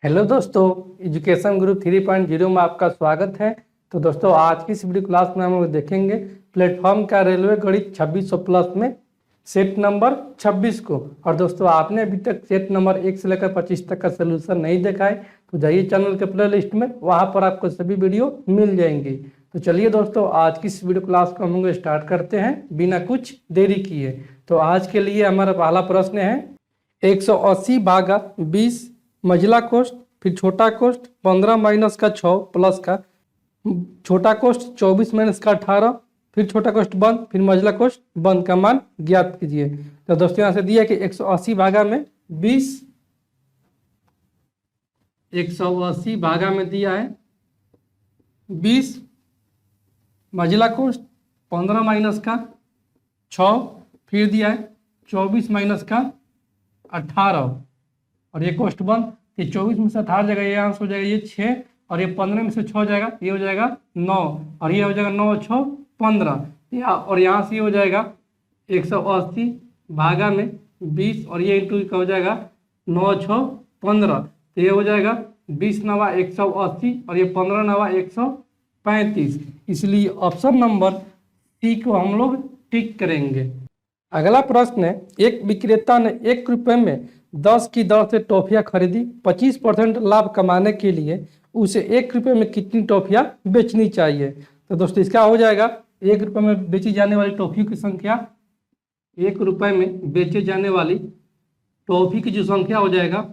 Hello दोस्तों, education गुरु 3.0 में आपका स्वागत है। तो दोस्तों, आज की इस वीडियो क्लास में हम लोग देखेंगे प्लेटफॉर्म का रेलवे गणित 2600 प्लस में सेट नंबर 26 को। और दोस्तों, आपने अभी तक सेट नंबर 1 से लेकर 25 तक का सोल्यूशन नहीं देखा है तो जाइए चैनल के प्ले लिस्ट में, वहाँ पर आपको सभी वीडियो मिल जाएंगी। तो चलिए दोस्तों, आज की इस वीडियो क्लास को हम लोग स्टार्ट करते हैं बिना कुछ देरी किए। तो आज के लिए हमारा पहला प्रश्न है 180 भागा 20 मझला कोष्ठ, फिर छोटा कोष्ठ 15 माइनस का 6 प्लस का छोटा कोष्ठ 24 माइनस का 18, फिर छोटा कोष्ठ बंद, फिर मझला कोष्ठ बंद का मान ज्ञात कीजिए। तो दोस्तों, यहाँ से दिया कि 180 भागा में 20, 180 भागा में दिया है 20 मझला कोष्ठ 15 माइनस का 6, फिर दिया है 24 माइनस का 18 और ये कोष्ठ बंद। ये 24 में से 18 जाएगा, ये आंसर हो जाएगा ये 6, और ये 15 में से 6 जाएगा, ये हो जाएगा 9, और ये हो जाएगा 9 6 15, और यहाँ से ये हो जाएगा 180 भागा में 20 और ये इंटू का हो जाएगा 9 6 15, तो ये हो जाएगा 20 नवा 180 और ये 15 नवा 135। इसलिए ऑप्शन नंबर सी को हम लोग टिक करेंगे। अगला प्रश्न है, एक विक्रेता ने 1 रुपये में 10 की दर से टॉफियाँ खरीदी। 25% लाभ कमाने के लिए उसे 1 रुपये में कितनी टॉफियाँ बेचनी चाहिए। तो दोस्तों, इसका हो जाएगा 1 रुपये में बेची जाने वाली टॉफियों की संख्या, 1 रुपये में बेचे जाने वाली टॉफी की जो संख्या हो जाएगा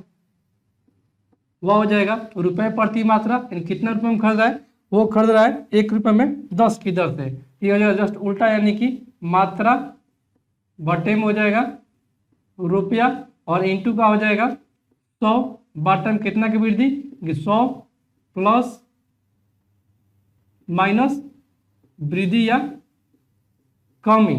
वह हो जाएगा रुपये प्रति मात्रा, यानी कितना रुपये में खरीद रहा है, वो खरीद रहा है 1 रुपये में 10 की दर से। ये हो जाएगा जस्ट उल्टा, यानी कि मात्रा बटे में हो जाएगा रुपया और इंटू का हो जाएगा 100 बटे में कितना की वृद्धि, 100 प्लस माइनस वृद्धि या कमी।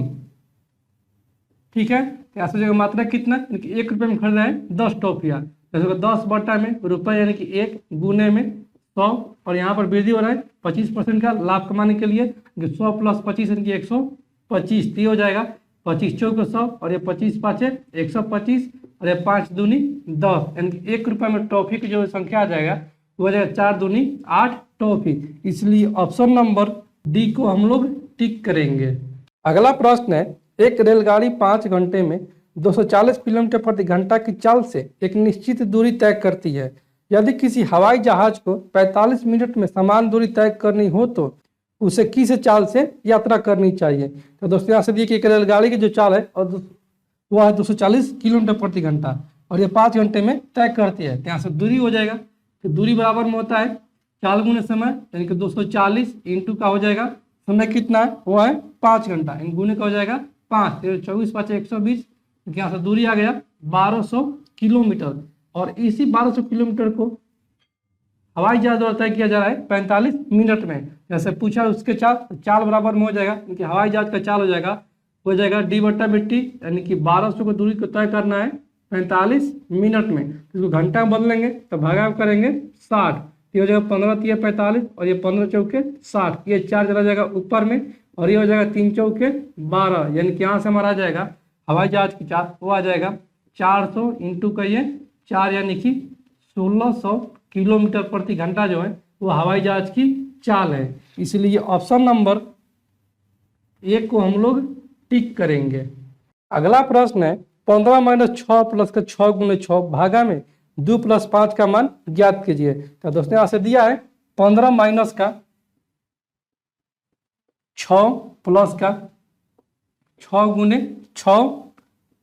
ठीक है, तो ऐसा जगह मात्रा कितना, यानी कि 1 रुपये में खरीद रहा है 10 टॉफियाँ, जैसे 10 बटा में रुपये यानी कि 1 गुने में 100, और यहाँ पर वृद्धि हो रहा है 25% का लाभ कमाने के लिए, 100 प्लस 25 यानी कि 125, तो हो जाएगा 25 चौक 100 और ये 25 पाँचे 125 और ये 5 दूनी 10, यानी कि 1 रुपये में टॉफी की जो संख्या आ जाएगा वो हो जाएगा 4 दूनी 8 टॉफी। इसलिए ऑप्शन नंबर डी को हम लोग टिक करेंगे। अगला प्रश्न है, एक रेलगाड़ी 5 घंटे में 240 किलोमीटर प्रति घंटा की चाल से एक निश्चित दूरी तय करती है। यदि किसी हवाई जहाज को 45 मिनट में समान दूरी तय करनी हो तो उसे किस चाल से यात्रा करनी चाहिए। तो दोस्तों, यहाँ से दिए कि एक रेलगाड़ी की जो चाल है और वह है 240 किलोमीटर प्रति घंटा और ये 5 घंटे में तय करती है। तो यहाँ से दूरी हो जाएगा, तो दूरी बराबर में होता है चाल गुने समय, यानी कि 240 इंटू का हो जाएगा समय कितना है, वो है 5 घंटा, इन गुने का हो जाएगा 5, 24 5 120, यहाँ से दूरी आ गया 1200 किलोमीटर। और इसी 1200 किलोमीटर को हवाई जहाज द्वारा तय किया जा रहा है 45 मिनट में। जैसे पूछा उसके चाल बराबर में हो जाएगा, क्योंकि हवाई जहाज का चाल हो जाएगा डी बट्टा मिट्टी, यानी कि 1200 को दूरी को तय करना है 45 मिनट में, इसको घंटा में बदलेंगे तो भागा करेंगे 60, ये हो जाएगा 15 3 45 और ये 15 चौके 60, ये 4 चला जाएगा ऊपर में और ये हो जाएगा 3 चौके 12, यानी कि यहाँ से हमारा आ जाएगा हवाई जहाज की चाल वो आ जाएगा 400 इंटू का ये 4, यानी कि 1600 किलोमीटर प्रति घंटा जो है वो हवाई जहाज की चाल है। इसलिए ऑप्शन नंबर 1 को हम लोग टिक करेंगे। अगला प्रश्न है, 15 माइनस 6 प्लस का 6 गुने 6 भागा में 2 प्लस 5 का मान ज्ञात कीजिए। तो दोस्तों, यहाँ से दिया है 15 माइनस का 6 प्लस का 6 गुने 6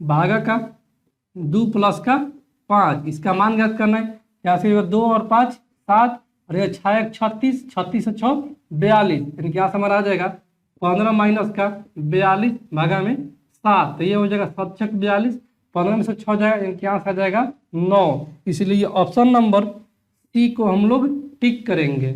भागा का 2 प्लस का 5, इसका मान ज्ञात करना है। यहाँ से 2 और 5 7 और ये 6 1 36, 36 से 6 42, यानी कि यहाँ से हमारा आ जाएगा 15 माइनस का 42 भागा में 7, तो ये हो जाएगा 7 6 42, 15 में से 6 जाएगा, यानी कि यहाँ से आ जाएगा 9। इसलिए ऑप्शन नंबर सी को हम लोग टिक करेंगे।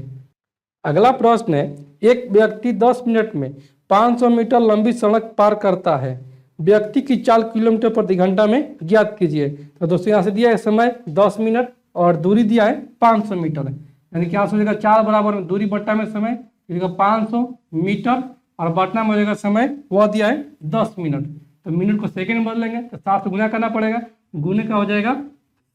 अगला प्रश्न है, एक व्यक्ति 10 मिनट में 500 मीटर लंबी सड़क पार करता है। व्यक्ति की चाल किलोमीटर प्रति घंटा में ज्ञात कीजिए। तो दोस्तों, यहाँ से दिया है समय 10 मिनट और दूरी दिया है 500 मीटर, यानी कि यहाँ से हो जाएगा 4 बराबर में दूरी बट्टा में समय 500 मीटर और बटना में हो जाएगा समय वह दिया है 10 मिनट, तो मिनट को सेकंड में बदलेंगे तो 7 से गुना करना पड़ेगा, गुने का हो जाएगा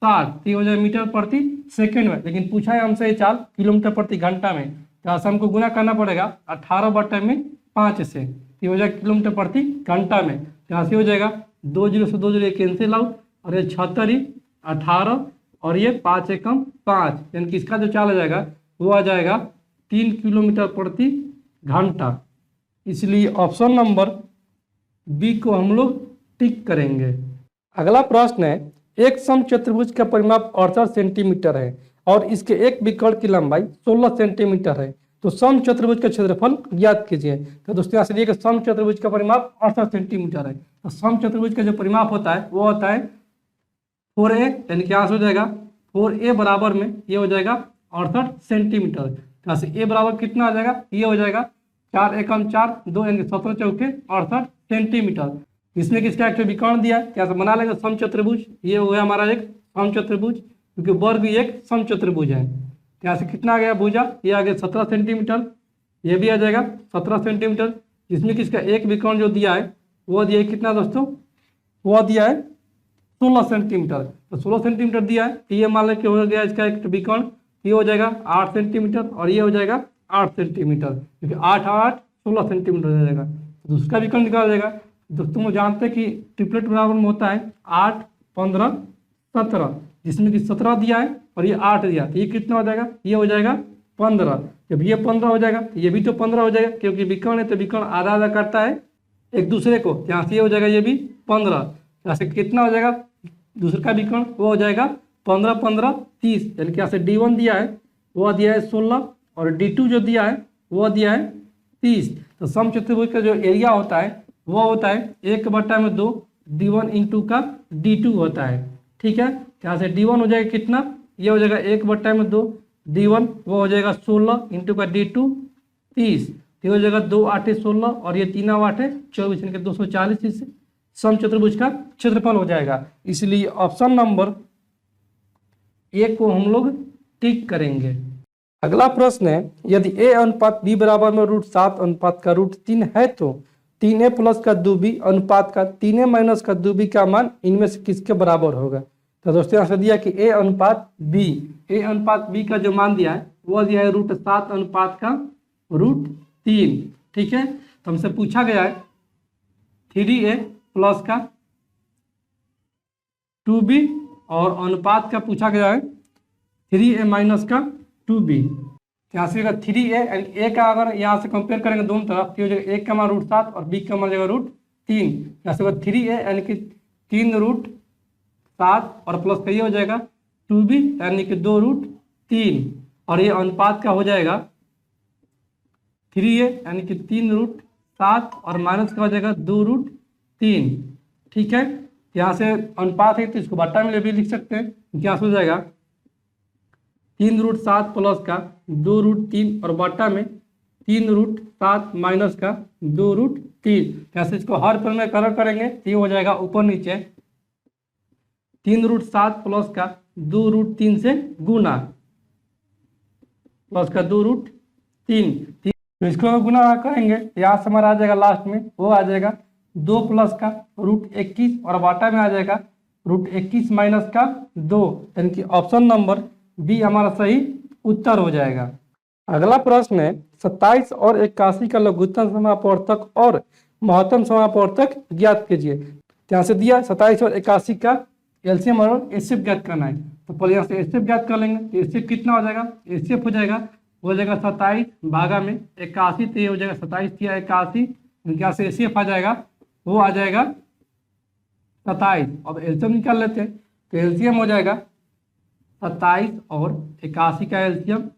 60, तो ये हो जाएगा मीटर प्रति सेकंड में, लेकिन पूछा है हमसे ये चाल किलोमीटर प्रति घंटा में, तो यहाँ से हमको गुना करना पड़ेगा 18/5 से, तो ये हो जाएगा किलोमीटर प्रति घंटा में। तो यहाँ से हो जाएगा 2 0 से 2 0 कैंसिल आउट, और ये 76 18 और ये 5 एकम 5, यानी कि इसका जो चाल आ जाएगा वो आ जाएगा 3 किलोमीटर प्रति घंटा। इसलिए ऑप्शन नंबर बी को हम लोग टिक करेंगे। अगला प्रश्न है, एक समचतुर्भुज का परिमाप 68 सेंटीमीटर है और इसके एक विकर्ण की लंबाई 16 सेंटीमीटर है, तो समचतुर्भुज का क्षेत्रफल ज्ञात कीजिए। तो दोस्तों यहाँ से देखिए समचतुर्भुज का परिमाप 68 सेंटीमीटर है, तो समचतुर्भुज का जो परिमाप होता है वो होता है 4a, यानी कि यहाँ से हो जाएगा 4a बराबर में ये हो जाएगा 68 सेंटीमीटर। तो यहाँ से a बराबर कितना आ जाएगा, ये हो जाएगा 4 एकम 4 2, यानी 17 चौके 68 सेंटीमीटर। इसमें किसका एक विकर्ण दिया है, यहाँ से बना लेंगे समचतुर्भुज, ये हो गया हमारा एक समचतुर्भुज, क्योंकि वर्ग भी एक समचतुर्भुज है। यहाँ से कितना आ गया भुजा, ये आ गया 17 सेंटीमीटर, ये भी आ जाएगा 17 सेंटीमीटर। जिसमें किसका एक विकर्ण जो दिया है वो दिया है कितना दोस्तों, वो दिया है 16 सेंटीमीटर। तो 16 सेंटीमीटर दिया है, तो ये मान लें कि हो गया इसका एक विकर्ण, ये हो जाएगा 8 सेंटीमीटर और ये हो जाएगा 8 सेंटीमीटर, क्योंकि 8 8 16 सेंटीमीटर हो जाएगा। तो दूसरा विकर्ण निकाल जाएगा। दोस्तों वो जानते हैं कि ट्रिपलेट बराबर में होता है 8 15 17, जिसमें कि 17 दिया है और ये 8 दिया, तो ये कितना हो जाएगा, ये हो जाएगा 15। जब ये 15 हो जाएगा तो ये भी तो 15 हो जाएगा, क्योंकि विकर्ण है तो विकर्ण आधा आधा करता है एक दूसरे को। यहाँ से ये हो जाएगा ये भी 15, यहाँ से कितना हो जाएगा दूसरे का विकर्ण, वो हो जाएगा 15 15 30, यानी कि यहाँ से D1 दिया है वो दिया है 16 और D2 जो दिया है वो दिया है 30। तो समचतुर्भुज का जो एरिया होता है वो होता है 1/2 D1 इंटू का D2 होता है। ठीक है, यहाँ से D1 हो जाएगा कितना, ये हो जाएगा 1/2 D1, वो हो जाएगा 16 इंटू का D2 30, ये हो जाएगा 2 8 16 और ये 3 8 24, यानी कि 240 इससे समचतुर्भुज का क्षेत्रफल हो जाएगा। इसलिए ऑप्शन नंबर ए को हम लोग टिक करेंगे। अगला प्रश्न है, यदि a अनुपात b बराबर में √7 अनुपात का √3 है तो 3a प्लस का 2b अनुपात का 3a माइनस का 2b का मान इनमें से किसके बराबर होगा। तो दोस्तों यहाँ से दिया कि a अनुपात b का जो मान दिया है वो दिया है √7 अनुपात का √3। ठीक है, तो हमसे पूछा गया है 3a प्लस का 2b और अनुपात का पूछा गया है 3a माइनस का 2b। यहाँ से 3a यानी a का अगर यहाँ से कंपेयर करेंगे दोनों तरफ, तो a का मान √7 और b का मान जाएगा √3। यहाँ से 3a यानी कि 3√7 और प्लस का ये हो जाएगा 2b यानी कि 2√3, और ये अनुपात का हो जाएगा 3a यानी कि 3√7 और माइनस का हो जाएगा 2√3। ठीक है, यहाँ से अनुपात है तो इसको बट्टा में भी लिख सकते हैं, यहाँ से हो जाएगा 3√7 प्लस का 2√3 और बट्टा में 3√7 माइनस का 2√3। ऐसे इसको हर पल में कलर करेंगे तो ये हो जाएगा ऊपर नीचे 3√7 प्लस का 2√3 से गुना प्लस का 2√3, तो इसको गुना करेंगे यहाँ से हमारा आ जाएगा लास्ट में वो आ जाएगा 2 प्लस का √21 और बट्टा में आ जाएगा √21 माइनस का 2, यानी कि ऑप्शन नंबर बी हमारा सही उत्तर हो जाएगा। अगला प्रश्न है 27 और 81 का लघुत्तम समापवर्तक और महत्तम समापवर्तक ज्ञात कीजिए। यहाँ से दिया 27 और 81 का एलसीएम और एचसीएफ ज्ञात करना है, तो पहले यहाँ से एचसीएफ ज्ञात कर लेंगे। तो एचसीएफ कितना हो जाएगा, एचसीएफ हो जाएगा 27 भागा में 81, तो ये हो जाएगा 27 या 81, यहाँ से एचसीएफ आ जाएगा वो आ जाएगा 27। अब एलसीएम निकाल लेते हैं, तो एलसीएम हो जाएगा 27 और 81 का एलसीएम,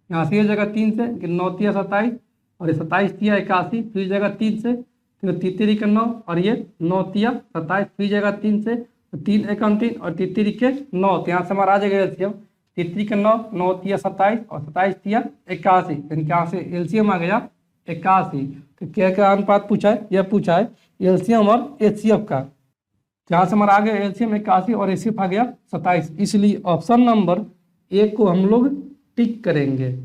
यहाँ से ये जगह 3 से 9 तिया 27 और ये 27 तिया 81, फिर जगह 3 से, तो 3 का 9 और ये 9 तिया 27, फिर जगह 3 से, तो 3 एकम 3 और 3 के 9, तो यहाँ से हमारा आ जाएगा एलसीएम 3 का 9 9 तिया 27 और 27 तिया 81, यानी कि यहाँ से एलसीएम आ गया 81। तो क्या अनुपात पूछा है, यह पूछा है एलसीएम और एचसीएफ का, जहाँ से हमारा आ गया एलसीएम 81 और एचसीएफ आ गया 27, इसलिए ऑप्शन नंबर ए को हम लोग टिक करेंगे।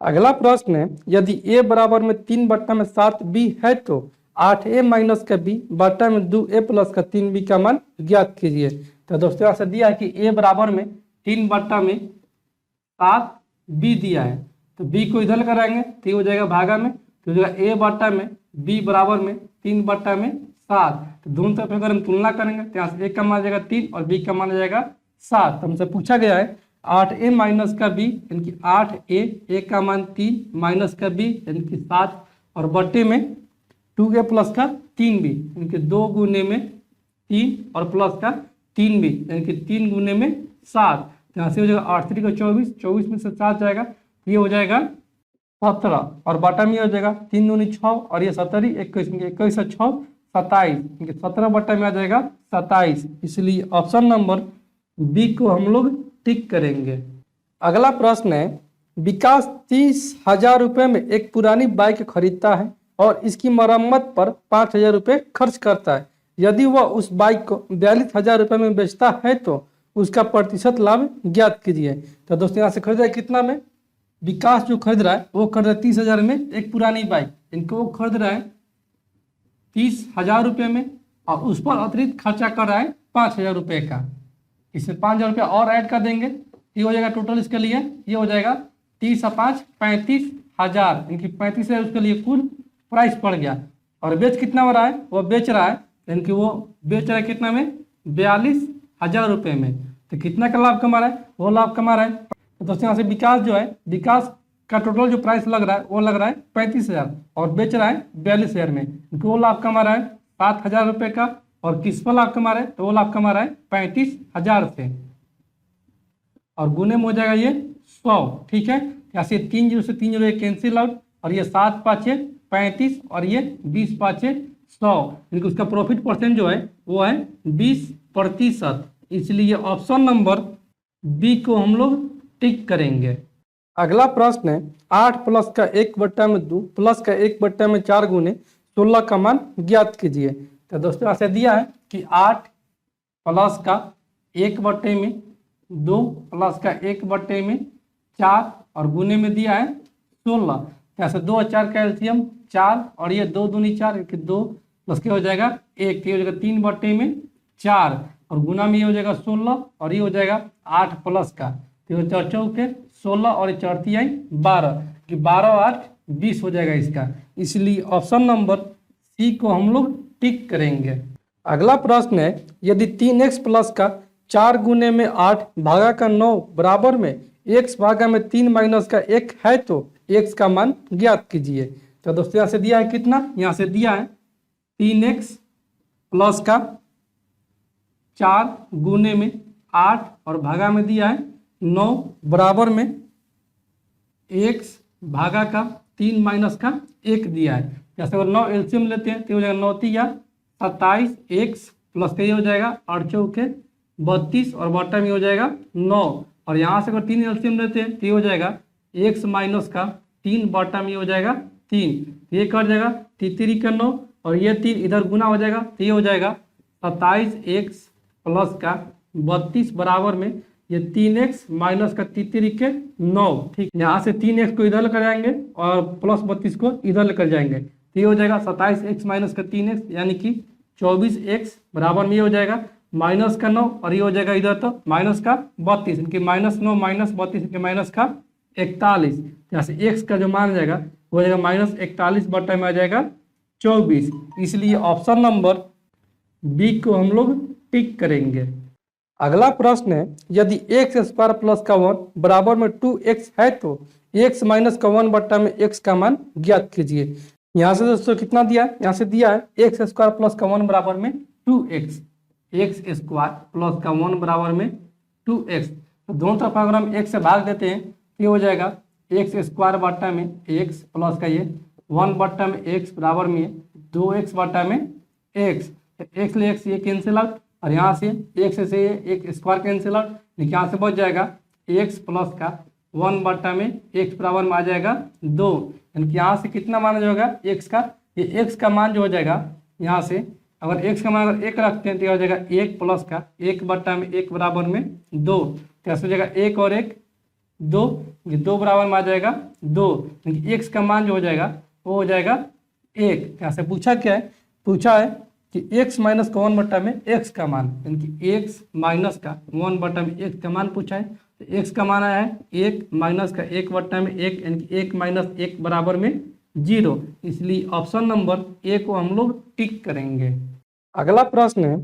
अगला प्रश्न है, यदि a बराबर में 3/7b है तो 8a माइनस का b बट्टा में 2a प्लस का 3b का मान ज्ञात कीजिए। तो दोस्तों यहाँ से दिया है कि ए बराबर में 3/7 बी दिया है, तो बी को इधर कराएंगे तो ये हो जाएगा भागा में, तो हो जाएगा ए बट्टा में बी बराबर में 3/7। तो दोनों तरफ अगर हम तुलना करेंगे तो यहाँ से ए का मान आ जाएगा 3 और बी का मान आ जाएगा 7। तो हमसे पूछा गया है 8a माइनस का बी यानी कि 8a, ए का मान 3 माइनस का बी यानी कि 7 और बट्टे में 2a प्लस का 3b यानी कि 2 गुने में 3 और प्लस का 3b यानी कि 3 गुने में 7। तो यहाँ से हो जाएगा 8 3 का 24, 24 में से 7 जाएगा तो ये हो जाएगा 17 और बटा में हो जाएगा 3 दूनी 6 और ये 17 21 में 21 और 6 27 17 बटा में आ जाएगा 27। इसलिए ऑप्शन नंबर बी को हम लोग टिक करेंगे। अगला प्रश्न है विकास 30,000 रुपये में एक पुरानी बाइक खरीदता है और इसकी मरम्मत पर 5,000 रुपये खर्च करता है। यदि वह उस बाइक को 42,000 रुपये में बेचता है तो उसका प्रतिशत लाभ ज्ञात कीजिए। तो दोस्तों यहाँ से खरीदा है कितना में, विकास जो खरीद रहा है वो खरीद रहा है 30,000 में एक पुरानी बाइक, इनको वो खरीद रहा है 30,000 रुपये में और उस पर अतिरिक्त खर्चा कर रहा है 5,000 रुपये का। इसमें 5,000 रुपया और ऐड कर देंगे, ये हो जाएगा टोटल इसके लिए, ये हो जाएगा 30 और 5 35,000 यानी कि 35,000 उसके लिए कुल प्राइस पड़ गया। और बेच कितना हो रहा है, वो बेच रहा है यानी कि वो बेच रहा है कितना में 42,000 रुपये में। तो कितना का लाभ कमा रहा है, वो लाभ कमा रहा है। तो दोस्तों यहाँ से विकास जो है, विकास का टोटल जो प्राइस लग रहा है वो लग रहा है 35,000 और बेच रहा है 42,000 में, वो लाभ कमा रहा है 7,000 रुपये का। और किस पर लाभ कमा रहा है, तो वो लाभ कमा रहा है 35,000 से और गुने में हो जाएगा ये 100। ठीक है, यहाँ से 3 जीरो से 3 जीरो कैंसिल आउट और ये 7 5 35 और ये 20 5 100 यानी कि उसका प्रॉफिट परसेंट जो है वो है 20%। इसलिए ऑप्शन नंबर बी को हम लोग टिक करेंगे। अगला प्रश्न है 8 प्लस का 1/2 प्लस का 1/4 गुने 16 का मान ज्ञात कीजिए। तो दोस्तों यहाँ से दिया है कि 8 प्लस का 1/2 प्लस का 1/4 और गुने में दिया है 16। यहाँ से 2 और 4 का एलसीएम 4 और ये 2 दूनी 4 2 प्लस के हो जाएगा 1, ये हो जाएगा 3/4 और गुना में ये हो जाएगा 16 और ये हो जाएगा 8 प्लस का, तो 4 चौके 16 और 4 आई 12 कि 12 और 8 20 हो जाएगा इसका। इसलिए ऑप्शन नंबर सी को हम लोग टिक करेंगे। अगला प्रश्न है यदि 3x प्लस का 4 गुने में 8 भागा का 9 बराबर में x भागा में 3 माइनस का 1 है तो x का मान ज्ञात कीजिए। तो दोस्तों यहाँ से दिया है कितना, यहाँ से दिया है 3x प्लस का 4 गुने में 8 और भागा में दिया है 9 बराबर में x भागा का 3 माइनस का 1 दिया है। जैसे अगर 9 एलसीएम लेते हैं तो हो जाएगा 9 3 27 x प्लस के हो जाएगा 8 चौके 32 और बॉटम में हो जाएगा 9 और यहाँ से अगर 3 एलसीएम लेते हैं तो ये हो जाएगा x माइनस का 3 बॉटम में हो जाएगा 3, ये कट जाएगा 3 का 9 और ये 3 इधर गुना हो जाएगा तो ये हो जाएगा 27x प्लस का 32 बराबर में ये 3x माइनस का 3 के 9। ठीक, यहाँ से 3x को इधर लेकर जाएंगे और प्लस 32 को इधर लेकर जाएंगे तो ये हो जाएगा 27x माइनस का 3x यानी कि 24x बराबर में ये हो जाएगा माइनस का 9 और ये हो जाएगा इधर तो माइनस का 32 इनकी -9 माइनस 32 इनके माइनस का 41। यहाँ से x का जो मान जाएगा वो हो जाएगा -41 बटा में आ जाएगा 24। इसलिए ऑप्शन नंबर बी को हम लोग टिक करेंगे। अगला प्रश्न है यदि x² प्लस का 1 बराबर में 2x है तो x माइनस का 1 बट्टा में x का मान ज्ञात कीजिए। यहाँ से दोस्तों कितना दिया है, यहाँ से दिया है x² प्लस का 1 बराबर में 2x, x² प्लस का 1 बराबर में 2x। तो दोनों तरफ अगर हम x से भाग देते हैं तो ये हो जाएगा x² बट्टा में x प्लस का ये 1 बट्टा में x बराबर में 2x बट्टा में x, x ले x ये कैंसिल आउट और यहाँ से x से एक स्क्वायर कैंसिल आउट, लेकिन यहाँ से बच जाएगा x प्लस का 1 बट्टा में x बराबर में आ जाएगा 2, यानी कि यहाँ से कितना मान जो होगा x का, ये x का मान जो हो जाएगा यहाँ से अगर x का मान अगर 1 रखते हैं तो हो जाएगा 1 प्लस का 1 बट्टा में 1 बराबर में 2, तो ऐसे हो जाएगा 1 और 1 2, ये 2 बराबर में आ जाएगा 2, यानी कि x का मान जो हो जाएगा वो हो जाएगा 1। यहाँ से पूछा क्या है, पूछा है कि x माइनस का 1 में x का मान, यानी कि x माइनस का 1 में x का मान पूछा है। तो x का मान आया है 1 माइनस का 1 में 1, यानी कि 1 माइनस 1 बराबर में 0। इसलिए ऑप्शन नंबर ए को हम लोग टिक करेंगे। अगला प्रश्न है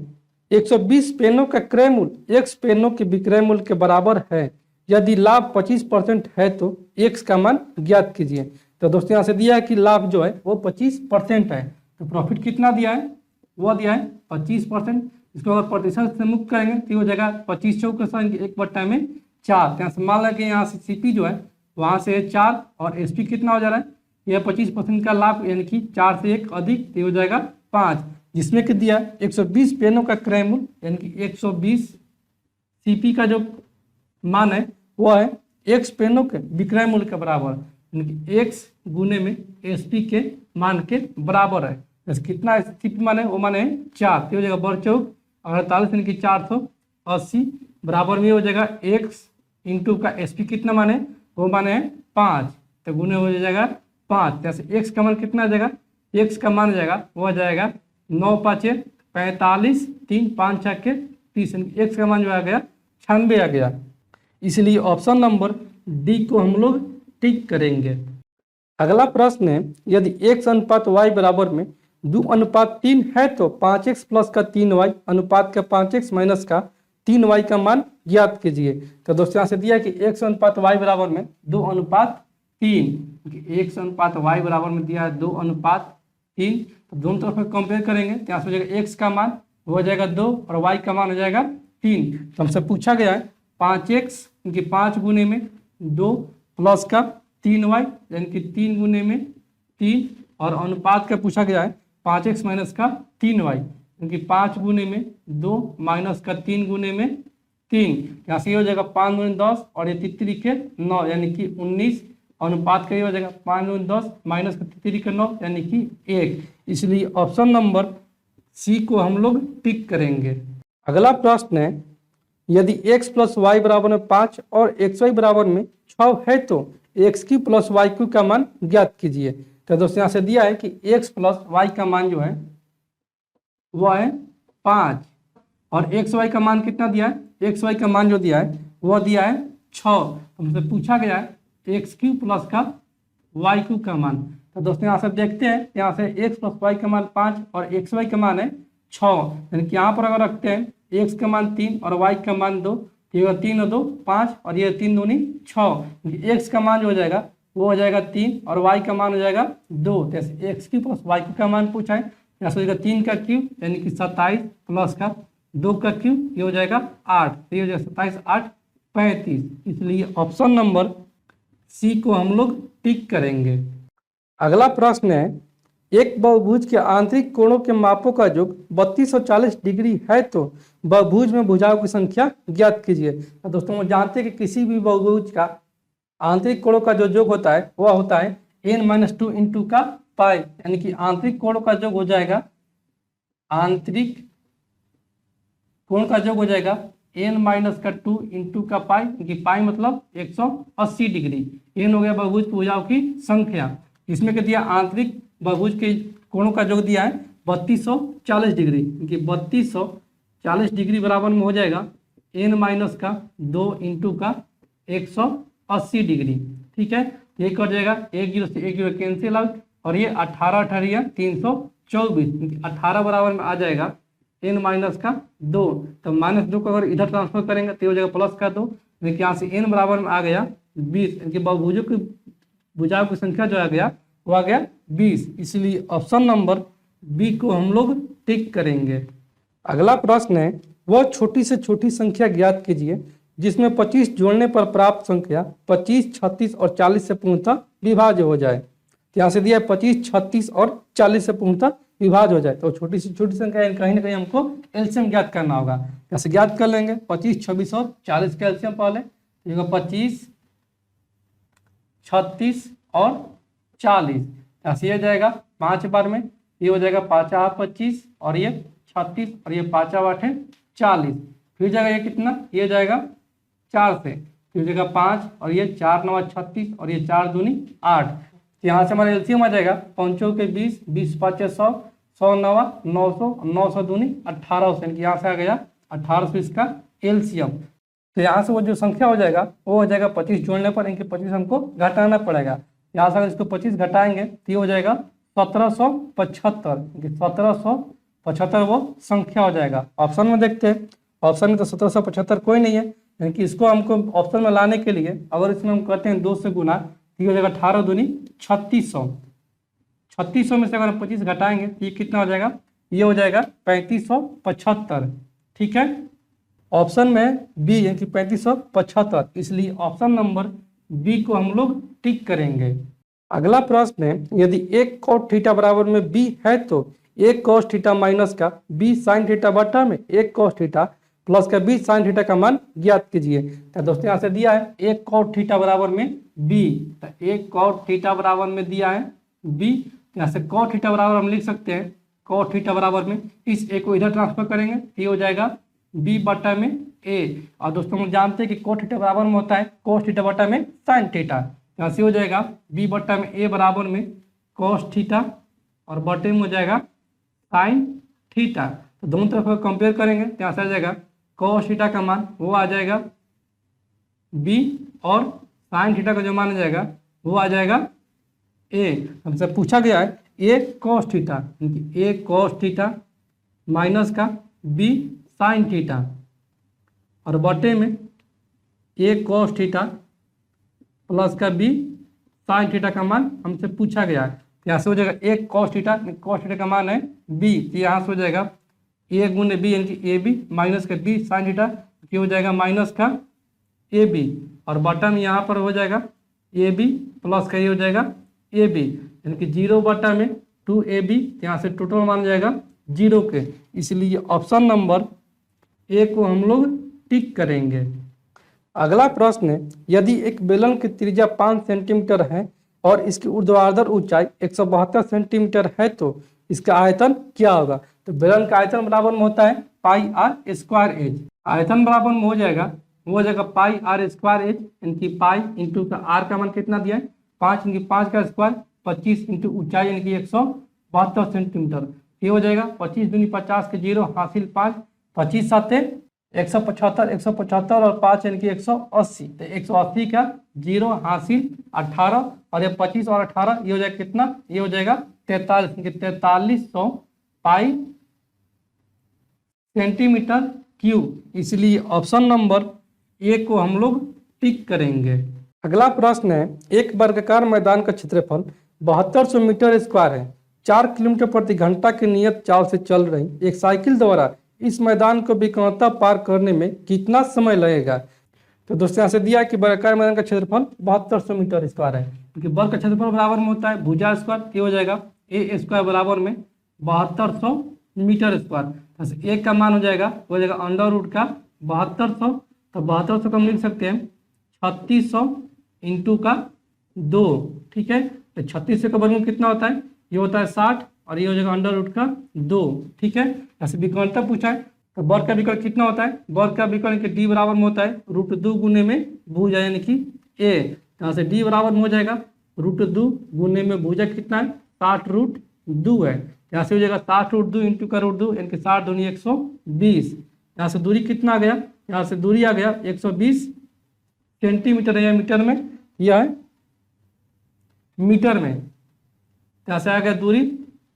120 पेनों का क्रय मूल्य x पेनों के विक्रय मूल्य के बराबर है, यदि लाभ 25% है तो x का मान ज्ञात कीजिए। तो दोस्तों यहाँ से दिया है कि लाभ जो है वो 25% है, तो प्रॉफिट कितना दिया है, वो दिया है 25%। इसको अगर प्रतिशत से मुक्त करेंगे तो हो जाएगा 25 चौक 1 में 4। यहाँ से मान लें कि यहाँ से सीपी जो है वहाँ से 4 और एसपी कितना हो जा रहा है, यह 25% का लाभ, यानी कि 4 से 1 अधिक, तो हो जाएगा 5, जिसमें कि दिया 120 पेनों का क्रय मूल्य, यानी कि 120 सीपी का जो मान है वो है x पेनों के विक्रय मूल्य के बराबर, यानी कि x गुने में एसपी के मान के बराबर है। जैसे कितना सीपी मान है, वो मान है 4, तो हो जाएगा बढ़ चौक 48, यानी कि 480 बराबर में हो जाएगा x इंटू का एसपी कितना मान है, वो मान है 5, तो गुने हो जाएगा 5। जैसे x का मान कितना आ जाएगा, x का मान जाएगा वो आ जाएगा 9 5 45, 3 5 6 30, x का मान जो आ गया 96 आ गया। इसलिए ऑप्शन नंबर डी को हम लोग टिक करेंगे। अगला प्रश्न है यदि x अनुपात y बराबर में 2:3 है तो 5x प्लस का 3y अनुपात का 5x माइनस का 3y का मान ज्ञात कीजिए। तो दोस्तों यहाँ से दिया कि x अनुपात y बराबर में 2:3, x अनुपात y बराबर में दिया है 2:3, तो दोनों तरफ में कंपेयर करेंगे तो यहाँ से हो जाएगा x का मान हो जाएगा 2 और y का मान हो जाएगा 3। तो हमसे पूछा गया है 5x, यानी कि 5 गुने में 2 प्लस का 3y, यानी कि 3 गुने में 3, और अनुपात का पूछा गया है 5x माइनस का 3y, यानी कि 5 गुने में 2 माइनस का 3 गुने में 3। यहाँ से ये हो जाएगा 5 गुने 10 और ये 3 के 9, यानी कि 19। अनुपात का ये हो जाएगा 5 गुने 10 माइनस का 3 के 9, यानी कि 1। इसलिए ऑप्शन नंबर सी को हम लोग टिक करेंगे। अगला प्रश्न है यदि x प्लस वाई बराबर में 5 और xy बराबर में 6 है तो x³ प्लस y³ का मान ज्ञात कीजिए। तो दोस्तों यहाँ से दिया है कि x प्लस y का मान जो है वो है 5 और xy का मान कितना दिया है, xy का मान जो दिया है वो दिया है 6। हमसे पूछा गया है x³ प्लस का y³ का मान। तो दोस्तों यहाँ से देखते हैं, यहाँ से x प्लस y का मान 5 और xy का मान है 6, यानी कि यहाँ पर अगर रखते हैं x का मान 3 और y का मान 2, तो ये 3 और 2 5 और ये 3 दूनी 6। x का मान जो हो जाएगा वो हो जाएगा 3 और y का मान हो जाएगा 2। जैसे x³ प्लस y³ का मान पूछा है, यहाँ से हो जाएगा 3 का क्यूब, यानी कि 27 प्लस का 2 का क्यूब, ये हो जाएगा 8, तो ये हो जाएगा 27 8 35। इसलिए ऑप्शन नंबर सी को हम लोग टिक करेंगे। अगला प्रश्न है एक बहुभुज के आंतरिक कोणों के मापों का योग 32 और 40 डिग्री है तो बहुभुज में भुजाओं की संख्या ज्ञात कीजिए। तो दोस्तों हम जानते हैं कि किसी भी बहुभुज का आंतरिक कोणों का जो योग होता है वह होता है n-2 इंटू का पाई, यानी कि आंतरिक कोणों का योग हो जाएगा, आंतरिक कोण का योग हो जाएगा n-2 इंटू का पाई, क्योंकि पाई मतलब 180 डिग्री। n हो गया बहुभुज की भुजाओं की संख्या। इसमें क्या दिया, आंतरिक बहुभुज के कोणों का योग दिया है 3240 डिग्री, क्योंकि 3240 डिग्री बराबर में हो जाएगा n-2 इंटू का 180 डिग्री। ठीक है, ये कट जाएगा 1 0 से 1 0 कैंसिल आउट, और ये 18 18 324, 18 बराबर में आ जाएगा n-2। तो -2 को अगर इधर ट्रांसफर करेंगे तो हो जाएगा प्लस का 2, यानी कि यहाँ से n बराबर में आ गया 20, यानी कि बहुभुजों की भुजाओं की संख्या जो आ गया वो आ गया 20। इसलिए ऑप्शन नंबर बी को हम लोग टिक करेंगे। अगला प्रश्न है वह छोटी से छोटी संख्या ज्ञात कीजिए जिसमें 25 जोड़ने पर प्राप्त संख्या 25, 36 और 40 से पूर्णतः विभाज्य हो जाए। यहाँ से दिया है 25, 36 और 40 से पूर्णतः विभाज्य हो जाए, तो छोटी से छोटी संख्या कहीं ना कहीं हमको एलसीएम ज्ञात करना होगा। यहाँ से ज्ञात कर लेंगे 25, 26 और 40 का एलसीएम पहले, 25, 36 और 40। यहाँ से ये जाएगा 5 बार में, ये हो जाएगा 5 8 25 और ये 36 और ये 5 8 40। फिर जाएगा ये कितना, ये जाएगा 4 से, फिर जाएगा 5 और ये 4 9 36 और ये 4 दूनी 8। तो यहाँ से हमारा एलसीएम आ जाएगा 5 के 20, 20 5 100, 100 नवा 900, 900 दूनी 1800, यानी कि यहाँ से आ गया 1800 इसका एलसीएम। तो यहाँ से वो जो संख्या हो जाएगा वो हो जाएगा 25 जोड़ने पर, इनके 25 हमको घटाना पड़ेगा। यहाँ से अगर इसको 25 घटाएंगे तो ये हो जाएगा 1775, 1775 वो संख्या हो जाएगा। ऑप्शन में देखते हैं, ऑप्शन में तो 1775 कोई नहीं है, यानी कि इसको हमको ऑप्शन में लाने के लिए अगर इसमें हम करते हैं 2 से गुना तो ये हो जाएगा 18 दूनी 3600, 3600 में से अगर हम 25 घटाएंगे तो ये कितना हो जाएगा, ये हो जाएगा 3575। ठीक है, ऑप्शन में बी यानी कि 3575, इसलिए ऑप्शन नंबर बी को हम लोग टिक करेंगे। अगला प्रश्न है, यदि एक cos थीटा बराबर में बी है तो एक cos थीटा माइनस का बी साइन थीटा बटा में एक cos थीटा प्लस का बी साइन थीटा का मान ज्ञात कीजिए। तो दोस्तों यहाँ से दिया है एक cos थीटा बराबर में बी, तो एक cos थीटा बराबर में दिया है बी, यहाँ से cos थीटा बराबर हम लिख सकते हैं cos थीटा बराबर में इस ए को इधर ट्रांसफर करेंगे, ये हो जाएगा बी बटा में ए। और दोस्तों हम जानते हैं कि cos थीटा बराबर में होता है cos थीटा बटा में साइन थीटा, यहाँ से हो जाएगा बी बटा में ए बराबर में cos थीटा और बटे में हो जाएगा साइन थीटा। तो दोनों तरफ कंपेयर करेंगे तो यहाँ से आ जाएगा cos थीटा का मान वो आ जाएगा बी और साइन थीटा का जो मान आ जाएगा वो आ जाएगा ए। हमसे पूछा गया है ए cos थीटा, ए cos थीटा माइनस का बी साइन थीटा और बटे में ए cos थीटा प्लस का बी साइन थीटा का मान हमसे पूछा गया है। यहाँ से हो जाएगा एक cos थीटा का मान है बी, तो यहाँ से हो जाएगा ए गुने बी यानी कि ए बी माइनस का बी साइन थीटा, ये हो जाएगा माइनस का ए बी और बटा में यहाँ पर हो जाएगा ए बी प्लस का ये हो जाएगा ए बी, यानी कि 0 बटा में 2ab, यहाँ से टोटल मान जाएगा 0 के, इसलिए ऑप्शन नंबर ए को हम लोग टिक करेंगे। अगला प्रश्न है, यदि एक बेलन की त्रिज्या 5 सेंटीमीटर है और इसकी ऊर्ध्वाधर ऊंचाई 172 सेंटीमीटर है तो इसका आयतन क्या होगा। तो बेलन का आयतन बराबर में होता है पाई आर स्क्वायर एच, आयतन बराबर में हो जाएगा वो हो जाएगा पाई आर स्क्वायर एच, यानी कि पाई इंटू का आर का मान कितना दिया है 5, यानी कि 5 का स्क्वायर 25 इंटू ऊंचाई यानी कि 172 सेंटीमीटर, ये हो जाएगा 25 दूनी 50 के 0 हासिल 5, 25 साथे 175, 175 और 5 यानी कि 180, तो 180 का 0 हासिल 18 और ये 25 और 18 ये हो जाएगा कितना, ये हो जाएगा 4300 पाई सेंटीमीटर क्यूब, इसलिए ऑप्शन नंबर ए को हम लोग टिक करेंगे। अगला प्रश्न है, एक वर्गाकार मैदान का क्षेत्रफल 7200 मीटर स्क्वायर है, 4 किलोमीटर प्रति घंटा की नियत चाल से चल रही एक साइकिल द्वारा इस मैदान को विकर्णता पार करने में कितना समय लगेगा। तो दोस्तों यहाँ से दिया है कि वर्गाकार मैदान का क्षेत्रफल 7200 मीटर स्क्वायर है, क्योंकि वर्ग का क्षेत्रफल बराबर में होता है भुजा स्क्वायर, ये हो जाएगा ए स्क्वायर बराबर में 7200 मीटर स्क्वायर, एक का मान हो जाएगा अंडर रूट का 7200, तो 7200 को हम लिख सकते हैं 3600 इंटू का 2, ठीक है। तो 3600 का वर्गमूल कितना होता है, ये होता है 60 और ये हो जाएगा अंडर रूट का 2, ठीक है। ऐसे विकर्णता पूछा है तो वर्ग का विकर्ण कितना होता है, वर्ग का विकर्ण के डी बराबर में होता है √2 गुने में भुजा यानी कि ए, यहाँ से डी बराबर में हो जाएगा √2 गुने में भुजा कितना है 60√2 है, यहाँ से हो जाएगा 60√2 इंटू का √2 यानी कि 60 दूनी 120, यहाँ से दूरी कितना आ गया, यहाँ से दूरी आ गया 120 सेंटीमीटर है, मीटर में यह है मीटर में, यहाँ से आ गया दूरी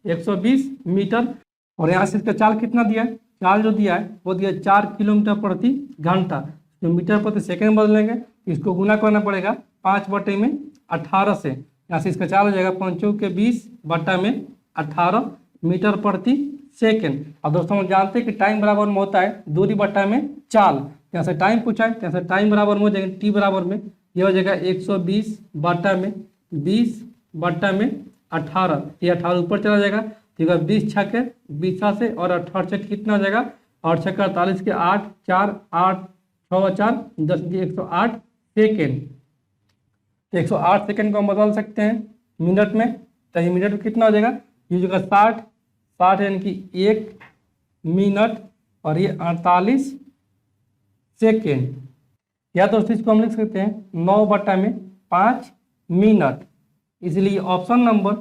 120 मीटर और यहाँ से इसका चाल कितना दिया है, चाल जो दिया है वो दिया 4 किलोमीटर प्रति घंटा, तो मीटर प्रति सेकंड बदलेंगे इसको गुना करना पड़ेगा 5/18 से, यहाँ से इसका चाल हो जाएगा 5 के 20 बटा में 18 मीटर प्रति सेकंड। अब दोस्तों हम जानते हैं कि टाइम बराबर में होता है दूरी बटा में चाल, यहाँ से टाइम पूछा है, यहाँ से टाइम बराबर में हो जाएगा टी बराबर में ये हो जाएगा 120 बटा में 20 बटा में 18, ये 18 ऊपर चला जाएगा, ठीक है 20 छक्के 20 से और 18 छक्के कितना हो जाएगा 8 छक्के 48 के 8 4 8 6 4 10 की 108 सेकेंड, 108 सेकेंड को हम बदल सकते हैं मिनट में, तो ये मिनट में कितना हो जाएगा, ये जगह 60 यानी कि 1 मिनट और ये 48 सेकेंड, या दोस्तों इसको हम लिख सकते हैं 9 बटा में 5 मिनट, इसलिए ऑप्शन नंबर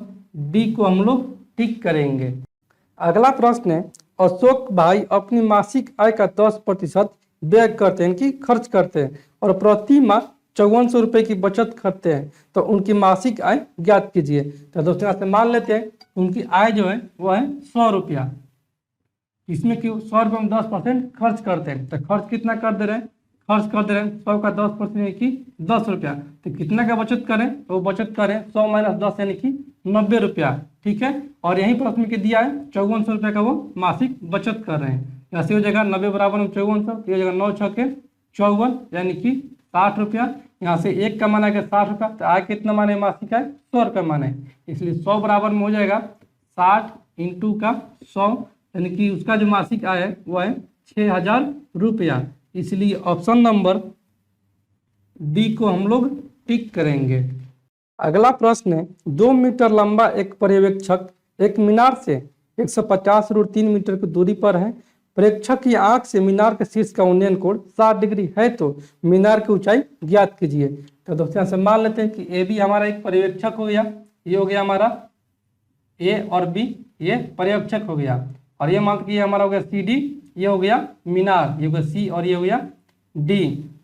डी को हम लोग टिक करेंगे। अगला प्रश्न है, अशोक भाई अपनी मासिक आय का 10% व्यय करते हैं कि खर्च करते हैं और प्रति माह 5400 रुपये की बचत करते हैं, तो उनकी मासिक आय ज्ञात कीजिए। तो दोस्तों यहाँ से मान लेते हैं उनकी आय जो है वो है 100 रुपया, इसमें कि 100 रुपये में 10% खर्च करते हैं, तो खर्च कितना कर दे रहे हैं, खर्च कर दे रहे हैं 100 का 10% यानी कि 10 रुपया, तो कितना का बचत करें, तो बचत करें 100 माइनस 10 यानी कि 90 रुपया। ठीक है, और यहीं प्रश्न में दिया है 5400 रुपये का वो मासिक बचत कर रहे हैं। ऐसे हो जाएगा 90 बराबर में 5400, तो ये हो जाएगा 9 छक्के 54 यानी कि 60 रुपया। यहाँ से एक का माना गया 60 रुपया, तो आय कितना माने मासिक आय 100 रुपये माने, इसलिए 100 बराबर में हो जाएगा 60 इंटू का 100 यानी कि उसका जो मासिक आय है वो है 6000 रुपया। इसलिए ऑप्शन नंबर डी को हम लोग टिक करेंगे। अगला प्रश्न है, 2 मीटर लंबा एक पर्यवेक्षक एक मीनार से 150√3 मीटर की दूरी पर है। प्रेक्षक की आंख से मीनार के शीर्ष का उन्नयन कोण 60 डिग्री है, तो मीनार की ऊंचाई ज्ञात कीजिए। तो दोस्तों यहाँ से मान लेते हैं कि ए बी हमारा एक पर्यवेक्षक हो गया, ये हो गया हमारा ए और बी, ये पर्यवेक्षक हो गया, और ये मान के हमारा हो गया सी डी, ये हो गया मीनार, ये हो गया सी और ये हो गया डी।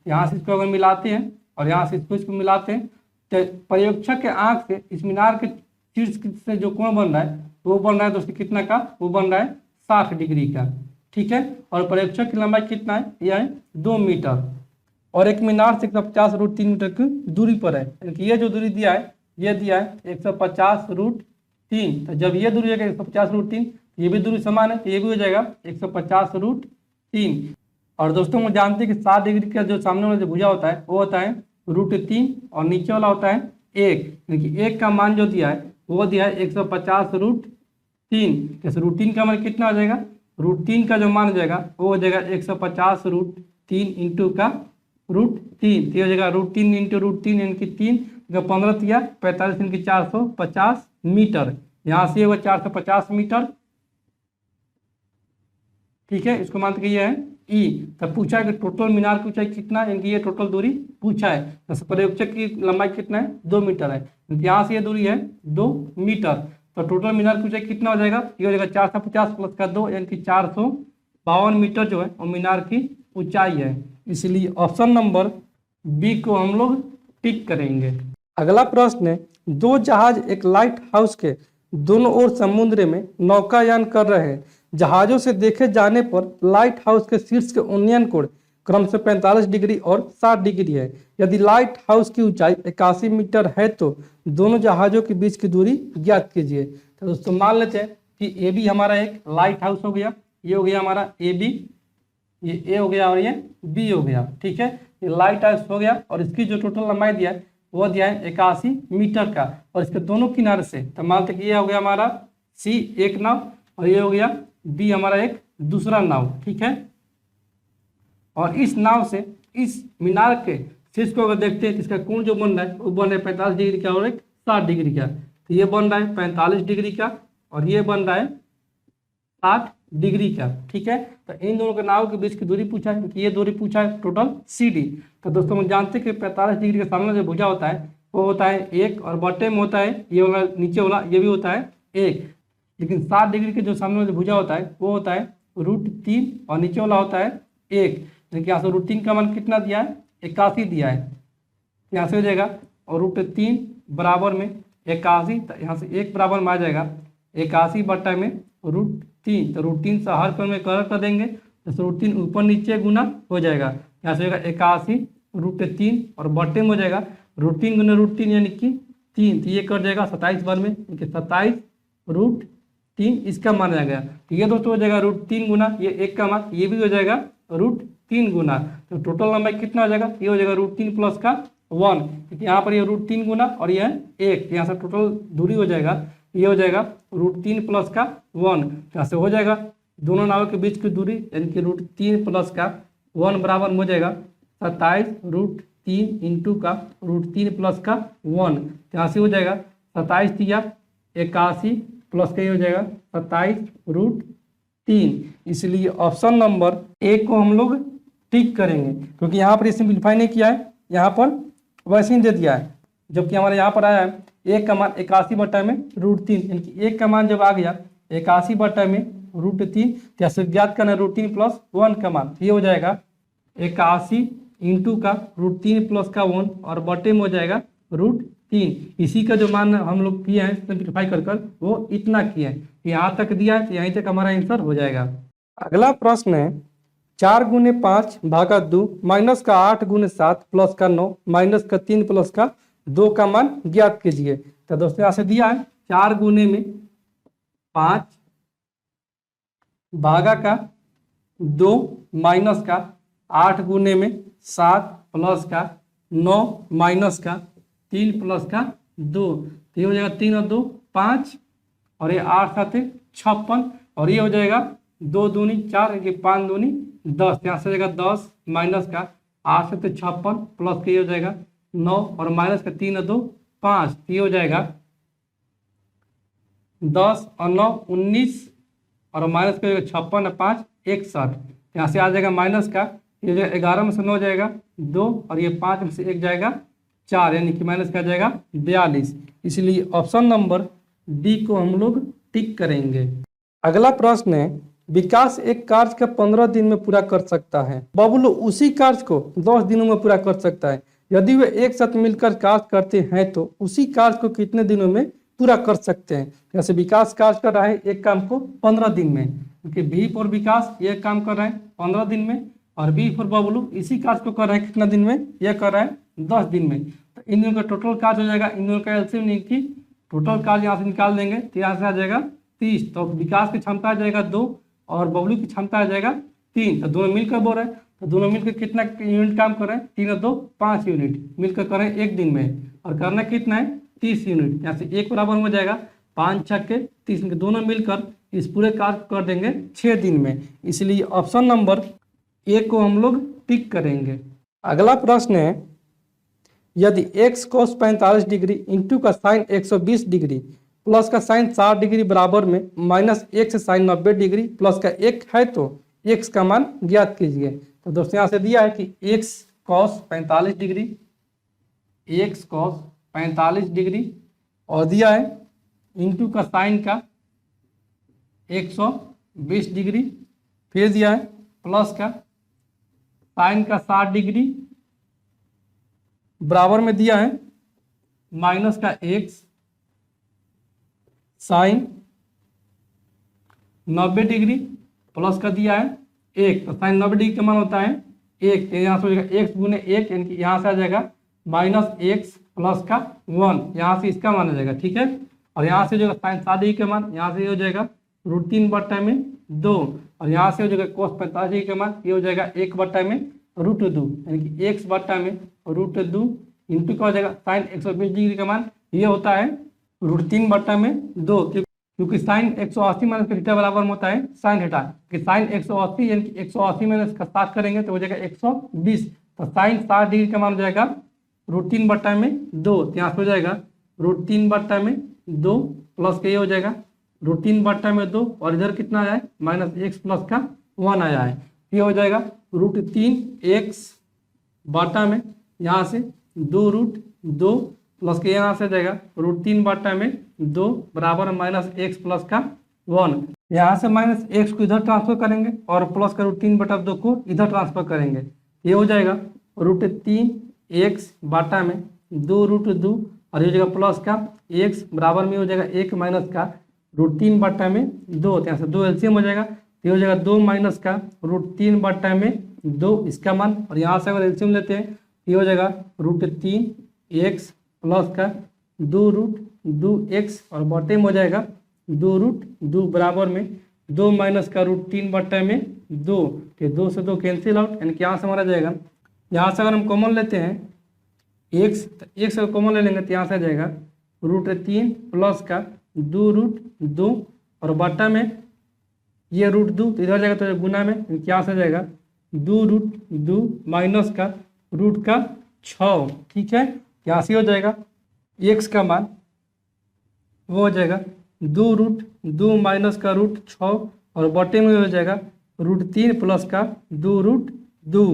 यहाँ से इसको अगर मिलाते हैं और यहाँ से इसको मिलाते हैं, तो पर्यवेक्षक के आंख से इस मीनार के शीर्ष से जो कोण बन रहा है वो बन रहा है दोस्तों कितना का, वो बन रहा है 60 डिग्री का। ठीक है, और पर्यवेक्षक की लंबाई कितना है, यह है 2 मीटर, और एक मीनार से 150√3 मीटर की दूरी पर है, यानी कि ये जो दूरी दिया है ये दिया है 150√3, तो जब ये दूरी है 150√3, ये भी दूरी समान है, तो ये भी हो जाएगा 150√3। और दोस्तों हम जानते हैं कि 60 डिग्री का जो सामने वाला जो भुजा होता है वो होता है √3 और नीचे वाला होता है 1, यानी कि 1 का मान जो दिया है वो दिया है 150√3। जैसे √3 का मान कितना हो जाएगा, √3 का जो मान हो जाएगा वो हो जाएगा 150√3 इंटू का √3, तो हो जाएगा √3 इंटू √3 यानी कि 3 15 तिया 45 यानी कि 450 मीटर। यहाँ से होगा 450 मीटर। ठीक है, इसको मानते ये है ई। तब पूछा है कि टोटल मीनार की ऊंचाई कितना है, यानी कि ये टोटल दूरी पूछा है। जैसे पर्यवेक्षक की लंबाई कितना है 2 मीटर है, यहाँ से ये दूरी है 2 मीटर, तो टोटल मीनार की ऊंचाई कितना हो जाएगा, ये हो जाएगा 450 प्लस का 2 यानी कि 452 मीटर जो है वो मीनार की ऊंचाई है। इसलिए ऑप्शन नंबर बी को हम लोग टिक करेंगे। अगला प्रश्न है, 2 जहाज एक लाइट हाउस के दोनों ओर समुद्र में नौकायान कर रहे हैं। जहाजों से देखे जाने पर लाइट हाउस के शीर्ष के उन्नयन कोण क्रम से 45 डिग्री और 60 डिग्री है। यदि लाइट हाउस की ऊंचाई 81 मीटर है तो दोनों जहाजों के बीच की दूरी ज्ञात कीजिए। तो दोस्तों मान लेते हैं कि ए बी हमारा एक लाइट हाउस हो गया, ये हो गया हमारा ए बी, ये ए हो गया और ये बी हो गया। ठीक है, ये लाइट हाउस हो गया और इसकी जो टोटल लंबाई दिया है वो दिया है 81 मीटर का, और इसके दोनों किनारे से तो मानते कि ये हो गया हमारा सी एक नाव और ये हो गया बी हमारा एक दूसरा नाव। ठीक है, और इस नाव से इस मीनार के शीर्ष को अगर देखते हैं तो इसका कोण जो बन रहा है वो बन रहा है 45 डिग्री का और एक 60 डिग्री का, तो ये बन रहा है 45 डिग्री का और ये बन रहा है 60 डिग्री का। ठीक है, तो इन दोनों के नाव के बीच की दूरी पूछा है, कि ये दूरी पूछा है टोटल सी डी। तो दोस्तों हम जानते हैं कि 45 डिग्री के सामने जो भुजा होता है वो होता है 1 और बटे में होता है ये वाला नीचे वाला ये भी होता है 1, लेकिन 60 डिग्री के जो सामने वाला जो भुजा होता है वो होता है √3 और नीचे वाला होता है 1, लेकिन यहाँ से √3 का मान कितना दिया है 81 दिया है, यहाँ से हो जाएगा और √3 बराबर में 81, तो यहाँ से 1 बराबर में आ जाएगा 81 बटा में √3, तो √3 से हर कोण में कलर कर देंगे, जैसे √3 ऊपर नीचे गुना हो जाएगा, यहाँ से हो जाएगा 81 √3 और बटे में हो जाएगा √3 गुना √3 यानी कि 3, तो ये कर जाएगा 27 बार में 27 √3 इसका मान आ गया। तो ये दोस्तों हो जाएगा √3 गुना ये 1 का मान, ये भी हो जाएगा √3 गुना, तो टोटल लंबाई कितना हो जाएगा, ये हो जाएगा √3 प्लस का 1, क्योंकि यहाँ पर ये √3 गुना और ये 1, यहाँ से टोटल दूरी हो जाएगा ये हो जाएगा √3 प्लस का 1, यहाँ से हो जाएगा दोनों नावों के बीच की दूरी यानी कि √3 प्लस का 1 बराबर हो जाएगा 27 √3 इंटू का √3 प्लस का 1, यहाँ से हो जाएगा 27 तिया 81 प्लस का ये हो जाएगा 27 √3। इसलिए ऑप्शन नंबर ए को हम लोग टिक करेंगे, क्योंकि यहाँ पर सिंप्लीफाई नहीं किया है, यहाँ पर वैसे ही दे दिया है, जबकि हमारे यहाँ पर आया है 1 का मान 81 बटा में √3, यानी कि 1 का मान जब आ गया 81 बटा में √3, तो यहाँ ज्ञात करना √3 प्लस 1 का मान, ये हो जाएगा 81 इंटू का √3 प्लस का 1 और बटे में हो जाएगा √3। इसी का जो मान हम लोग किए हैं सिंप्लीफाई कर वो इतना किए हैं, यहाँ तक दिया है तो यहीं तक हमारा आंसर हो जाएगा। अगला प्रश्न है 4 गुने 5 भागा 2 माइनस का 8 गुने 7 प्लस का 9 माइनस का 3 प्लस का 2 का मान ज्ञात कीजिए। तो दोस्तों यहाँ से दिया है 4 गुने में 5 भागा का 2 माइनस का 8 गुने में 7 प्लस का 9 माइनस का 3 प्लस का 2, तो ये हो जाएगा 3 और 2 5 और ये 8 7 56 और ये हो जाएगा 2 दूनी 4 ये 5 दूनी 10, यहाँ से हो जाएगा 10 माइनस का 8 7 56 प्लस का ये हो जाएगा 9 और माइनस का 3 और 2 5, ये हो जाएगा 10 और 9 19 और माइनस का 56 और 5 61, यहाँ से आ जाएगा माइनस का ये जो 11 में से 9 हो जाएगा 2 और ये 5 में से 1 जाएगा 4, यानी कि माइनस का जाएगा 42। इसलिए ऑप्शन नंबर डी को हम लोग टिक करेंगे। अगला प्रश्न है विकास एक कार्य का 15 दिन में पूरा कर सकता है, बबलू उसी कार्य को 10 दिनों में पूरा कर सकता है। यदि वे एक साथ मिलकर कार्य करते हैं तो उसी कार्य को कितने दिनों में पूरा कर सकते हैं। जैसे विकास कार्य कर रहा है एक काम को 15 दिन में, क्योंकि बी फॉर विकास ये काम कर रहा है 15 दिन में और बी फॉर बबलू इसी कार्य को कर रहा है कितना दिन में, यह कर रहा है 10 दिन में। तो इन दोनों का टोटल कार्य हो जाएगा, इन दोनों का एलसीएम की टोटल कार्य यहाँ से निकाल देंगे तो यहाँ से आ जाएगा 30। तो विकास की क्षमता आ जाएगा 2 और बबलू की क्षमता आ जाएगा 3, तो दोनों मिलकर बोल रहे हैं, तो दोनों मिलकर कितना यूनिट काम कर रहे हैं 3 और 2 5 यूनिट मिलकर कर रहे हैं एक दिन में, और करना कितना है 30 यूनिट। यहाँ से एक बराबर हो जाएगा 5 6 के 30, दोनों मिलकर इस पूरे कार्य कर देंगे 6 दिन में। इसलिए ऑप्शन नंबर ए को हम लोग टिक करेंगे। अगला प्रश्न है यदि x cos 45 डिग्री इंटू का साइन 120 डिग्री प्लस का साइन 60 डिग्री बराबर में minus x sine 90 degree plus का 1 है तो x का मान ज्ञात कीजिए। तो दोस्तों यहाँ से दिया है कि x cos 45 degree, x cos 45 degree और दिया है इंटू का साइन का 120 डिग्री, फिर दिया है प्लस का साइन का 60 डिग्री बराबर में दिया है माइनस का x साइन 90 डिग्री प्लस का दिया है 1, तो साइन 90 डिग्री का मान होता है 1, तो यहाँ से हो जाएगा x गुने 1, यानी कि यहाँ से आ जाएगा माइनस x प्लस का 1, यहाँ से इसका मान आ जाएगा, ठीक है। और यहाँ से जो है साइन 60 डिग्री का मान यहाँ से हो जाएगा √3 बटा में 2 और यहाँ से हो जाएगा कोस 45 डिग्री का मान ये हो जाएगा 1 बटा में √2, यानी कि x बटा में √2 इंटू का हो जाएगा साइन 120 डिग्री का मान ये होता है √3 बटा में 2, क्योंकि साइन 180 माइनस का थीटा बराबर में होता है साइन थीटा, कि साइन 180 यानी कि 180 माइनस का 7 करेंगे तो हो जाएगा 120, तो साइन 60 डिग्री का मान हो जाएगा √3 बटा में 2, तो यहाँ से हो जाएगा √3 बटा में 2 प्लस का ये हो जाएगा √3 बटा में 2 और इधर कितना आया है माइनस x प्लस का 1 आया है, ये हो जाएगा √3x बटा में यहाँ से 2√2 प्लस के यहाँ से जाएगा √3 बटा में 2 बराबर माइनस x प्लस का 1, यहाँ से माइनस x को इधर ट्रांसफर करेंगे और प्लस का √3 बटा 2 को इधर ट्रांसफर करेंगे, ये हो जाएगा √3x बटा में 2√2 और ये हो जाएगा प्लस का x बराबर में हो जाएगा 1 माइनस का √3 बटा में 2, तो यहाँ से 2 एलसीएम हो जाएगा, ये हो जाएगा 2 माइनस का √3 बटा में 2 इसका मान, और यहाँ से अगर एलसीएम लेते हैं ये हो जाएगा √3x प्लस का 2√2x और बटे में हो जाएगा 2√2 बराबर में 2 माइनस का √3 बटा में 2, के 2 से 2 कैंसिल आउट, यानी कि यहाँ से हमारा जाएगा, यहाँ से अगर हम कॉमन लेते हैं x तो x अगर कॉमन ले लेंगे तो यहाँ से आ जाएगा √3 प्लस का 2√2 और बटा में ये √2 तो इधर जाएगा तो गुना में क्या से जाएगा 2√2 माइनस का रूट का 6, ठीक है। यहाँ से हो जाएगा x का मान वो हो जाएगा 2√2 माइनस का √6 और बटे में हो जाएगा √3 प्लस का 2√2।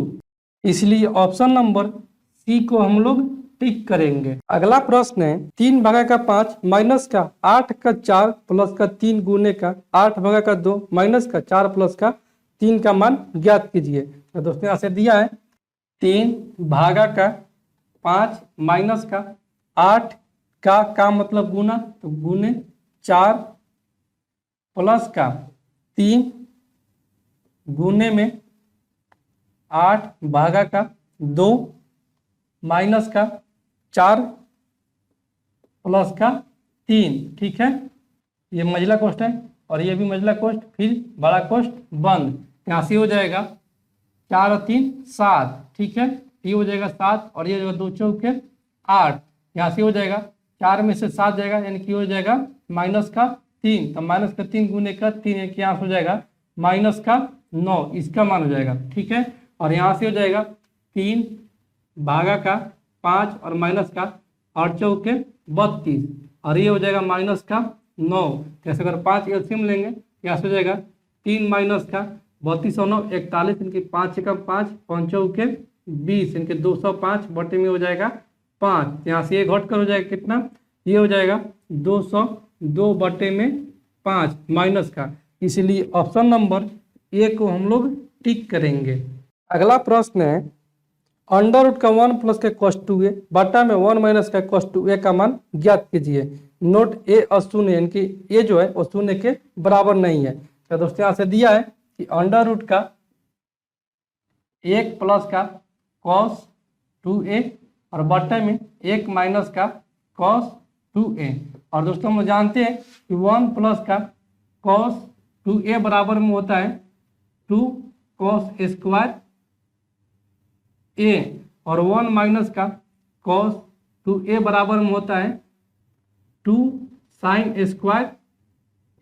इसलिए ऑप्शन नंबर सी को हम लोग टिक करेंगे। अगला प्रश्न है 3 भागा का 5 माइनस का 8 का 4 प्लस का 3 गुने का 8 भागा का 2 माइनस का 4 प्लस का 3 का मान ज्ञात कीजिए। तो दोस्तों यहाँ से दिया है 3 भागा का 5 माइनस का 8 का मतलब गुना, तो गुने 4 प्लस का 3 गुने में 8 भागा का 2 माइनस का 4 प्लस का 3। ठीक है, ये मंझला कोष्ठ है और ये भी मंझला कोष्ठ, फिर बड़ा कोष्ठ बंद। यहाँ से हो जाएगा 4 और 3 7। ठीक है, ये हो जाएगा 7 और ये 2 चौके 8। यहाँ से हो जाएगा 4 में से 7 जाएगा, यानी कि हो जाएगा माइनस का 3। तो माइनस का 3 गुने का 3 यहाँ से हो जाएगा माइनस का 9, इसका मान हो जाएगा। ठीक है, और यहाँ से हो जाएगा 3 भागा का 5 और माइनस का 8 चौके 32 और ये हो जाएगा माइनस का 9। जैसे अगर 5 एलसीएम लेंगे, यहाँ से हो जाएगा 3 माइनस का 32 और 9 41, इनके 5 का 5 5 चौके 20, इनके 205 बटे में हो जाएगा 5। यहाँ से ये घट कर हो जाएगा कितना, ये हो जाएगा 202 बटे में 5 माइनस का, इसलिए ऑप्शन नंबर ए को हम लोग टिक करेंगे। अगला प्रश्न है अंडर रूट का 1 प्लस का cos 2a बटा में 1 माइनस का cos 2a का मान ज्ञात कीजिए। नोट ए अशून्य, यानी कि ए जो है वो शून्य के बराबर नहीं है। तो दोस्तों यहाँ से दिया है कि अंडर रूट का 1 प्लस का cos 2a और बटे में 1 माइनस का cos 2a। और दोस्तों हम जानते हैं कि 1 प्लस का cos 2a बराबर में होता है 2 cos स्क्वायर a और 1 माइनस का cos 2a बराबर में होता है 2 sin स्क्वायर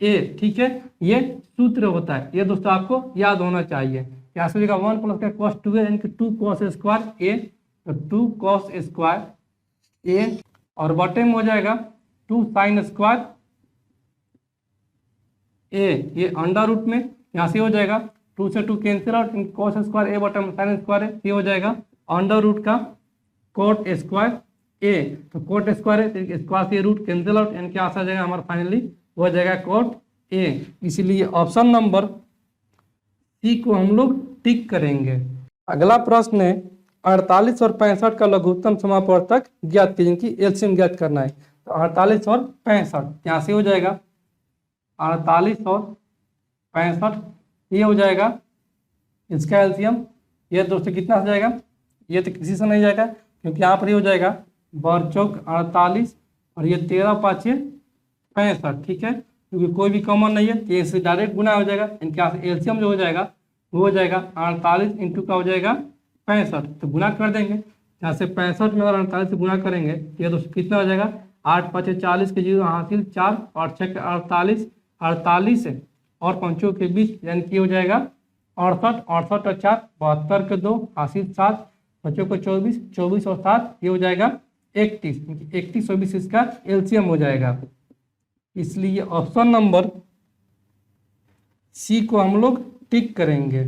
a। ठीक है, ये सूत्र होता है, ये दोस्तों आपको याद होना चाहिए। यहाँ से 1 प्लस का cos 2a यानी कि 2 cos स्क्वायर a, तो 2 cos स्क्वायर a और बटे में हो जाएगा 2 sin स्क्वायर a। ये अंडर रूट में यहाँ से हो जाएगा 2 से 2 cancel out, cos square a बटा में sin स्क्वायर है, ये हो जाएगा अंडर रूट का कोट स्क्वायर a। तो कोट स्क्वायर है, स्क्वायर से रूट कैंसिल आउट, यानी कि आ जाएगा हमारा फाइनली हो जाएगा कोट a। इसलिए ऑप्शन नंबर सी को हम लोग टिक करेंगे। अगला प्रश्न है 48 और 65 का लघुत्तम समापवर्तक ज्ञात कीजिए, कि एलसीएम ज्ञात करना है। तो 48 और 65 यहाँ से हो जाएगा 48 और 65, ये हो जाएगा इसका एलसीएम। ये दोस्तों कितना हो जाएगा, ये तो किसी से नहीं जाएगा क्योंकि यहाँ पर ये हो जाएगा बर चौक 48 और ये 13 पाँचे 65। ठीक है, क्योंकि कोई भी कॉमन नहीं है, ये इससे डायरेक्ट गुना हो जाएगा। इनके यहाँ से एलसीएम जो हो जाएगा वो हो जाएगा 48 इंटू का हो जाएगा 65, तो गुना कर देंगे। यहाँ से 65 में अगर 48 से गुना करेंगे ये दोस्तों कितना हो जाएगा 8 5 40 के 0 हासिल 4 और 6 के 48, 48 और 5 के 20, यानी कि हो जाएगा 68, 68 और 4 72 के 2 हासिल 7, 5 को 24, 24 और 7 ये हो जाएगा 31, 31 और 20 इसका एलसीएम हो जाएगा। इसलिए ऑप्शन नंबर सी को हम लोग टिक करेंगे।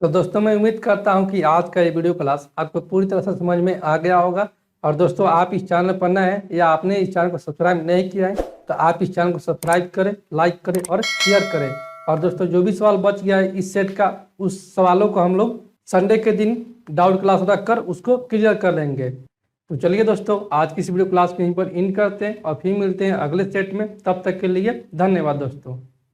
तो दोस्तों मैं उम्मीद करता हूं कि आज का ये वीडियो क्लास आपको पूरी तरह से समझ में आ गया होगा। और दोस्तों आप इस चैनल पर नए हैं या आपने इस चैनल को सब्सक्राइब नहीं किया है तो आप इस चैनल को सब्सक्राइब करें, लाइक करें और शेयर करें। और दोस्तों जो भी सवाल बच गया है इस सेट का, उस सवालों को हम लोग संडे के दिन डाउट क्लास रख कर उसको क्लियर कर लेंगे। तो चलिए दोस्तों आज की इस वीडियो क्लास को यहीं पर इन करते हैं और फिर मिलते हैं अगले सेट में। तब तक के लिए धन्यवाद दोस्तों।